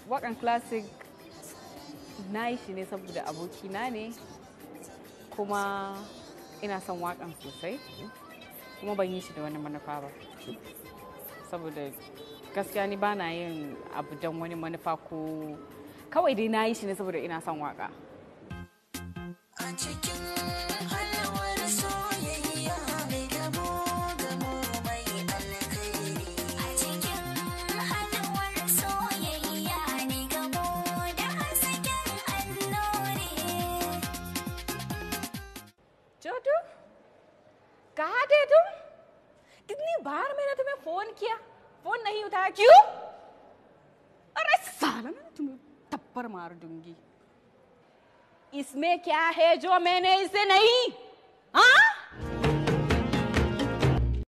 waƙan classic na yi shi ne saboda abokina ne kuma ina son waƙan sosai kuma ban yi shi da wani manufa ba saboda gaskiya ni ba na yin abu don wani manufa ko kawai dai na yi shi ne saboda ina son waƙa. छोटू कहाँ थे तुम? कितनी बार मैंने तुम्हें फोन किया, फोन नहीं उठाया क्यों? अरे साला मैं तुम्हें थप्पड़ मार दूंगी। इसमें क्या है जो मैंने इसे नहीं? हाँ?